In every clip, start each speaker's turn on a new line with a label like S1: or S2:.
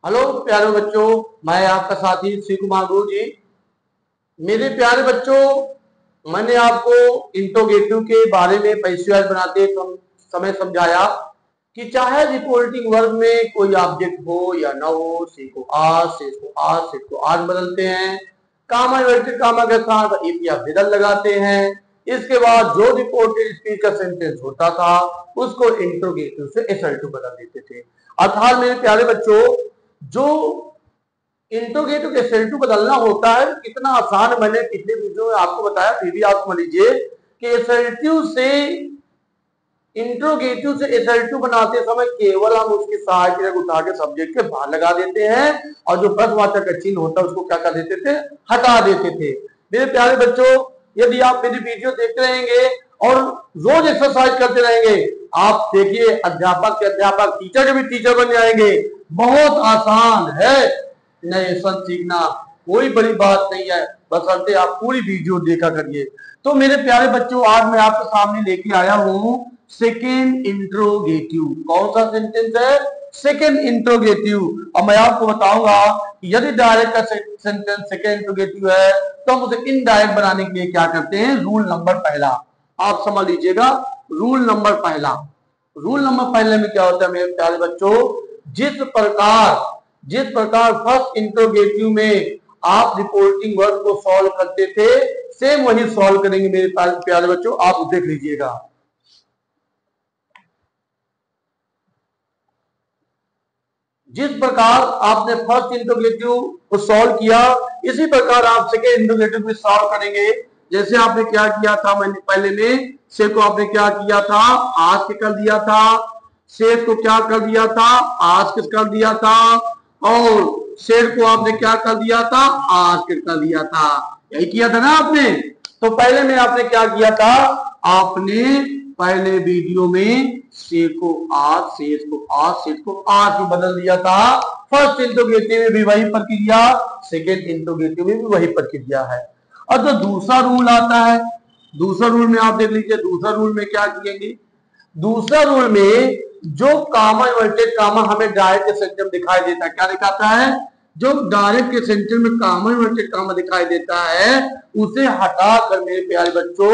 S1: Hello प्यारे बच्चों, मैं आपका साथी श्री कुमार गुरु जी। मेरे प्यारे बच्चों, मैंने आपको इंट्रोगेटिव के बारे में पैसिवाइज बनाते समय समझाया कि चाहे रिपोर्टिंग वर्ब में कोई ऑब्जेक्ट हो या ना हो, सी को आज, से को आज, से को आज बदलते हैं। कामा इन्वर्टेड कामा के साथ इफ या विदल लगाते हैं। इसके बाद जो रिपोर्टेड स्पीच का सेंटेंस होता था उसको इंट्रोगेटिव से SL2 बदल देते थे। अर्थात मेरे प्यारे बच्चों, जो इंट्रोगेटिव के SL2 बदलना होता है कितना आसान, मैंने पिछले वीडियो में आपको बताया, फिर भी आप समझ लीजिए कि SL2 से इंट्रोगेटिव से SL2 बनाते समय केवल हम उसकी सहायक उठा के सब्जेक्ट के बाहर लगा देते हैं और जो प्रश्नवाचक का चिन्ह होता है उसको क्या कर देते थे, हटा देते थे। मेरे प्यारे बच्चों, यदि आप मेरी वीडियो देखते रहेंगे और रोज एक्सरसाइज करते रहेंगे, आप देखिए अध्यापक के अध्यापक, टीचर के भी टीचर बन जाएंगे। बहुत आसान है नए सन सीखना, कोई बड़ी बात नहीं है, बशर्ते आप पूरी वीडियो देखा करिए। तो मेरे प्यारे बच्चों, आज मैं आपके सामने लेके आया हूं सेकेंड इंट्रोगेटिव। कौन सा सेंटेंस है? Second interrogative. और मैं आपको बताऊंगा कि यदि डायरेक्ट का सेंटेंस सेकेंड इंट्रोगेटिव है तो हम उसे इनडायरेक्ट बनाने के लिए क्या करते हैं। रूल नंबर पहला आप समझ लीजिएगा। रूल नंबर पहला, रूल नंबर पहले में क्या होता है मेरे प्यारे बच्चों, जिस प्रकार फर्स्ट इंट्रोगेटिव में आप रिपोर्टिंग वर्ड को सॉल्व करते थे, सेम वही सॉल्व करेंगे मेरे प्यारे बच्चों। आप देख लीजिएगा। जिस प्रकार आपने फर्स्ट इंट्रोगेटिव को सॉल्व किया, इसी प्रकार आप सेकेंड इंट्रोगेटिव भी सॉल्व करेंगे। जैसे आपने क्या किया था, मैंने पहले में से को आपने क्या किया था, आज के कर दिया था। शेर को क्या कर दिया था, आज के कर दिया था। और शेर को आपने क्या कर दिया था, आज के कर दिया था। यही किया था ना आपने। तो पहले में आपने क्या किया था, आपने पहले वीडियो में से को आज, शेष को आज, शेष को आज में बदल दिया था। फर्स्ट इंट्रोगेटिव में भी वही प्रक्रिया, सेकेंड इंट्रोगेटिव में भी वही प्रक्रिया है। और जो दूसरा रूल आता है, दूसरा रूल में आप देख लीजिए, दूसरा रूल में क्या किएंगे। दूसरा रूल में जो कामा इन्वर्टेड कामा हमें डायरेक्ट के सेंटेंस में दिखाई देता है, क्या दिखाता है, जो डायरेक्ट के सेंटेंस में कामा इन्वर्टेड कामा दिखाई देता है, उसे हटाकर मेरे प्यारे बच्चों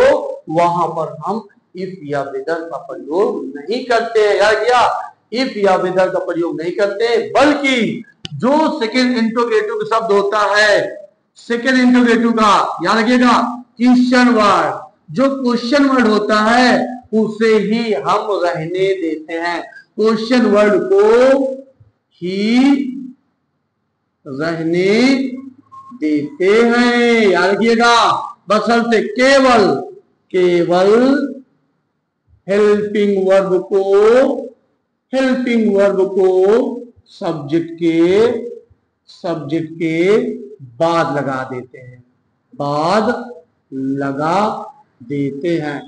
S1: वहां पर हम इफ या विदर का प्रयोग नहीं करते हैं। यार क्या, इफ या विदर का प्रयोग नहीं करते, बल्कि जो सेकेंड इंट्रोगेटिव शब्द होता है, सेकेंड इंट्रोगेटिव का याद रखिएगा, क्वेश्चन वर्ड, जो क्वेश्चन वर्ड होता है उसे ही हम रहने देते हैं। क्वेश्चन वर्ड को ही रहने देते हैं, याद रखिएगा। बशर्ते केवल हेल्पिंग वर्ब को सब्जेक्ट के बाद लगा देते हैं, बाद लगा देते हैं।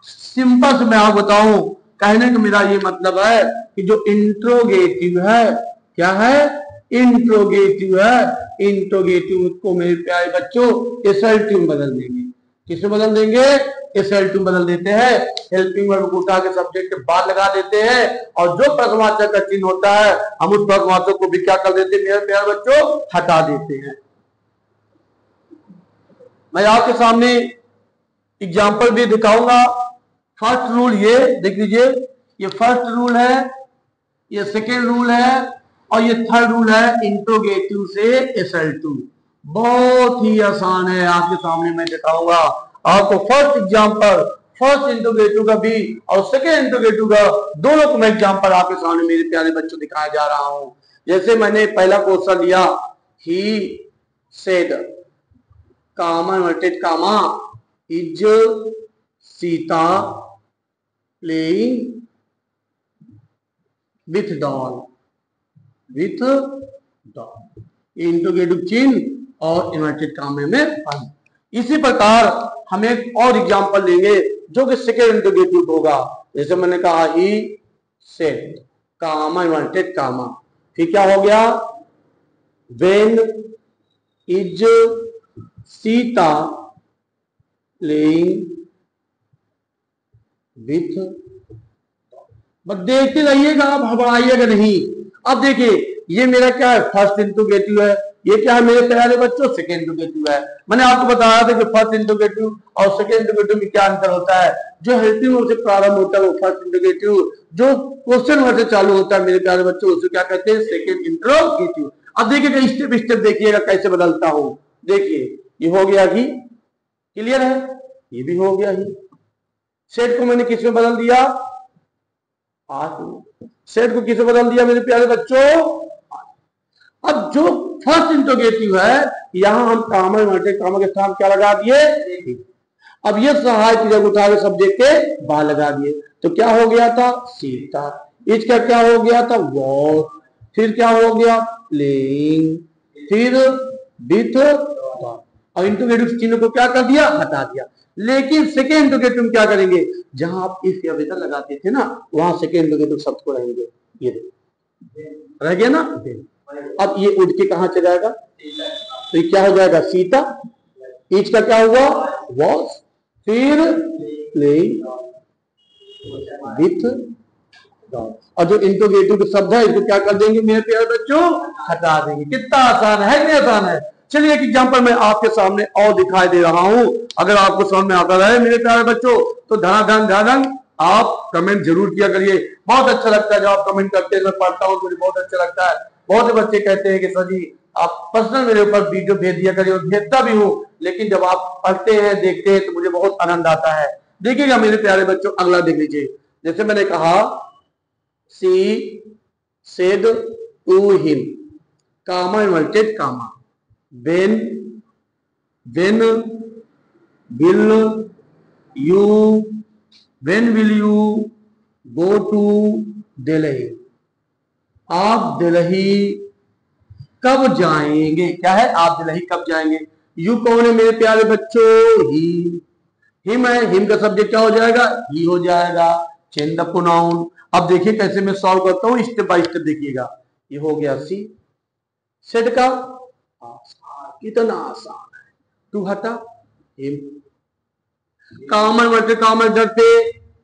S1: सिंपल से मैं आपको बताऊं, कहने का मेरा ये मतलब है कि जो इंट्रोगेटिव है, क्या है, इंट्रोगेटिव है, इंट्रोगेटिव को मेरे प्यारे बच्चों SL2 में बदल देंगे। किसमें बदल देंगे, SL2 में बदल देते हैं। हेल्पिंग वर्ब को उठा के सब्जेक्ट के बाद लगा देते हैं और जो प्रश्नवाचक का चिन्ह होता है हम उस प्रश्नवाचक को भी क्या कर देते हैं मेरे प्यारे बच्चों, हटा देते हैं। मैं आपके सामने एग्जाम्पल भी दिखाऊंगा। फर्स्ट रूल ये देख लीजिए, ये फर्स्ट रूल है, ये सेकेंड रूल है और ये थर्ड रूल है इंट्रोगेटिव से SL2। बहुत ही आसान है, आपके सामने मैं दिखाऊंगा आपको। फर्स्ट एग्जाम्पल, फर्स्ट इंट्रोगेटिव का भी और सेकेंड इंट्रोगेटिव का, दोनों को मैं एग्जाम्पल आपके सामने मेरे प्यारे बच्चों दिखाया जा रहा हूं। जैसे मैंने पहला क्वेश्चन लिया, he said comma inverted comma is Sita playing with doll, interrogative चिन्ह और इन्वर्टेड कामे में फल। इसी प्रकार हम एक और एग्जांपल लेंगे जो कि सेकेंड इंट्रोगेटिव होगा। जैसे मैंने कहा ही सेड कामा इन्वर्टेड कामा, फिर क्या हो गया, when is Sita playing with. बस देखते रहिएगा, आप घबराइएगा नहीं। अब देखिए ये मेरा क्या है, फर्स्ट इंट्रोगेटिव है। ये क्या है मेरे प्यारे बच्चों, सेकेंड इंट्रोगेटिव है। मैंने आपको बताया था कि फर्स्ट इंट्रोगेटिव और सेकेंड इंट्रोगेटिव में क्या अंतर होता है। जो हेल्पिंग वर्ब से प्रारंभ होता है वो फर्स्ट इंट्रोगेटिव, जो क्वेश्चन वर्ड से चालू होता है मेरे प्यारे बच्चों उसे क्या कहते हैं, सेकेंड इंट्रोगेटिव। अब देखिएगा स्टेप स्टेप देखिएगा कैसे बदलता हूं। देखिए ये हो गया ही, क्लियर है, ये भी हो गया ही। सेट को मैंने किस में बदल दिया, सेट को किस में बदल दिया मेरे प्यारे बच्चों। अब जो फर्स्ट इंट्रोगेटिव है यहां हम कामा इन्वर्टेड कामा के साथ क्या लगा दिए, अब ये सहायक की जगह उठा के सब्जेक्ट के बाहर लगा दिए, तो क्या हो गया था, सीता। इसका क्या हो गया था, वॉक। फिर क्या हो गया, प्लेइंग। फिर विथ, और इंट्रोगेटिव चिन्ह को क्या कर दिया, हटा दिया। लेकिन सेकेंड इंट्रोगेटिव क्या करेंगे, जहां आप इफ या वेदर लगाते थे ना वहां सेकेंड इंट्रोगेटिव शब्द को रहेंगे, ये रह गया ना। अब ये उठ के कहां चला जाएगा, तो ये क्या हो जाएगा, सीता। ईच का क्या हुआ, वॉज। फिर प्लेइंग विथ, और जो इंट्रोगेटिव के शब्द है इसको क्या कर देंगे मेरे प्यारे बच्चों, हटा देंगे। कितना आसान है, नहीं आसान है। चलिए एक एग्जांपल मैं आपके सामने और दिखाई दे रहा हूं, अगर आपको समझ में आता है मेरे प्यारे बच्चों तो धनाधन आप कमेंट जरूर किया करिए। बहुत अच्छा लगता है जब आप कमेंट करते हैं, मैं पढ़ता हूँ मुझे बहुत अच्छा लगता है। बहुत से बच्चे कहते हैं कि सर जी आप पर्सनल मेरे ऊपर वीडियो भेज दिया करिए, और भेजता भी हूँ, लेकिन जब आप पढ़ते हैं देखते हैं तो मुझे बहुत आनंद आता है। देखिएगा मेरे प्यारे बच्चों अगला देख लीजिए। जैसे मैंने कहा she said to him, comma inverted comma, when will you go to Delhi, आप दिल्ली कब जाएंगे, क्या है, आप दिल्ली कब जाएंगे। यू कौन है मेरे प्यारे बच्चों, ही। हिम है, हिम का सब्जेक्ट क्या हो जाएगा, ही हो जाएगा, चेंज द प्रोनाउन। अब देखिए कैसे मैं सॉल्व करता हूं, स्टेप बाय स्टेप देखिएगा। ये हो गया सी, सेड का कितना आसान है, टू हटा him. Common word common word पे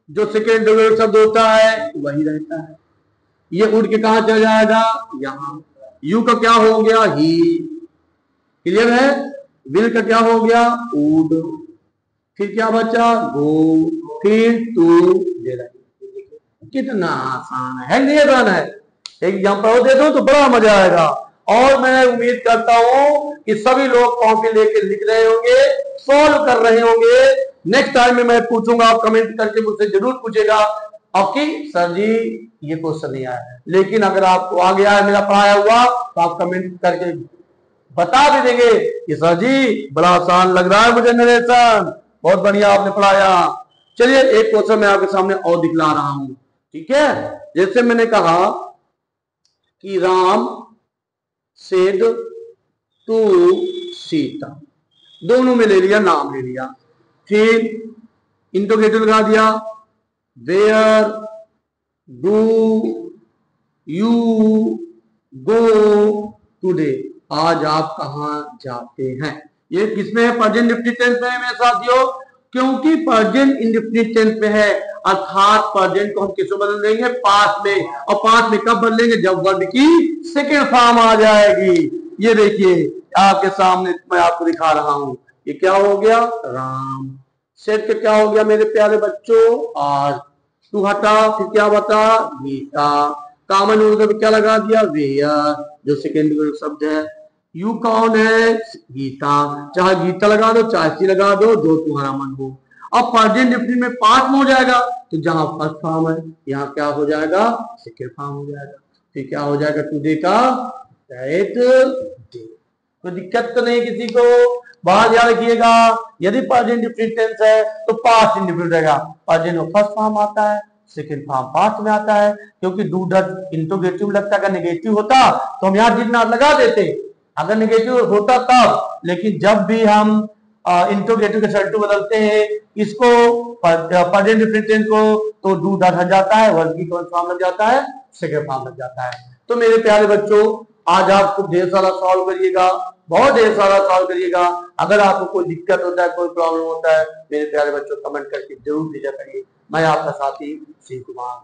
S1: जो सेकेंड शब्द होता है वही रहता है। ये उड़ के कहां चला जाएगा, यहां। यू का क्या हो गया, ही, क्लियर है। विल का क्या हो गया, वुड। फिर क्या बचा, गो। फिर टू दे, कितना आसान है, नहीं आसान है। एग्जाम्पल दे दो तो बड़ा मजा आएगा। और मैं उम्मीद करता हूं कि सभी लोग कॉपी लेके लिख रहे होंगे, सॉल्व कर रहे होंगे। नेक्स्ट टाइम में मैं पूछूंगा, आप कमेंट करके मुझसे जरूर पूछेगा आपकी सर जी ये क्वेश्चन नहीं आया, लेकिन अगर आपको आ गया है मेरा पढ़ाया हुआ तो आप कमेंट करके बता भी देंगे कि सर जी बड़ा आसान लग रहा है मुझे नरेशन, बहुत बढ़िया आपने पढ़ाया। चलिए एक क्वेश्चन मैं आपके सामने और दिखला रहा हूं, ठीक है। जैसे मैंने कहा कि राम सेड टू सीता, दोनों में ले लिया, नाम ले लिया। फिर इंट्रोगेटिव लगा दिया, where do you go today, आज आप कहां जाते हैं। ये किसमें है, प्रेजेंट इंडेफिनिट टेंस में है मेरे साथियों, क्योंकि प्रेजेंट इंडेफिनिट टेंस में है, अर्थात प्रेजेंट को हम किसमें बदल देंगे, पास्ट में। और पास्ट में कब बदलेंगे, जब वर्ड की सेकेंड फॉर्म आ जाएगी। ये देखिए आपके सामने मैं आपको दिखा रहा हूं, ये क्या हो गया, राम। सेट के क्या हो गया मेरे प्यारे बच्चों, आज। तू हटा, फिर क्या बता, गीता। कॉमन वर्ड क्या लगा दिया, वेयर, जो सेकेंड शब्द है। यू कौन है, गीता, चाहे गीता लगा दो चाहे सी लगा दो, जो तुम्हारा मन हो। अब प्रेजेंट इंडेफिनिट में पास्ट में हो जाएगा, तो जहां फर्स्ट फॉर्म है यहाँ क्या हो जाएगा, सेकेंड फॉर्म हो जाएगा। फिर क्या हो जाएगा, टुडे का दैट डे। कोई दिक्कत तो नहीं किसी को, बाहर याद रखिएगा। यदि प्रेजेंट इंडेफिनिट टेंस है तो पास्ट इंडेफिनिट रहेगा, प्रेजेंट में फर्स्ट फॉर्म आता है, सेकेंड फॉर्म पास्ट में आता है। क्योंकि डू डज इंट्रोगेटिव लगता, अगर नेगेटिव होता तो हम यहाँ डिड नॉट लगा देते, अगर नेगेटिव होता तब। लेकिन जब भी हम इंट्रोगेटिव के सल्टू बदलते हैं इसको प्रेजेंट इंडेफिनिट टेंस को, तो डू डज हट जाता है, वर्ब की कौन फॉर्म लग जाता है, सेकेंड फॉर्म लग जाता है। तो मेरे प्यारे बच्चों आज आप खूब ढेर सारा सॉल्व करिएगा, बहुत ढेर सारा सॉल्व करिएगा। अगर आपको कोई दिक्कत होता है, कोई प्रॉब्लम होता है, मेरे प्यारे बच्चों कमेंट करके जरूर भेजा करिए। मैं आपका साथी श्री कुमार।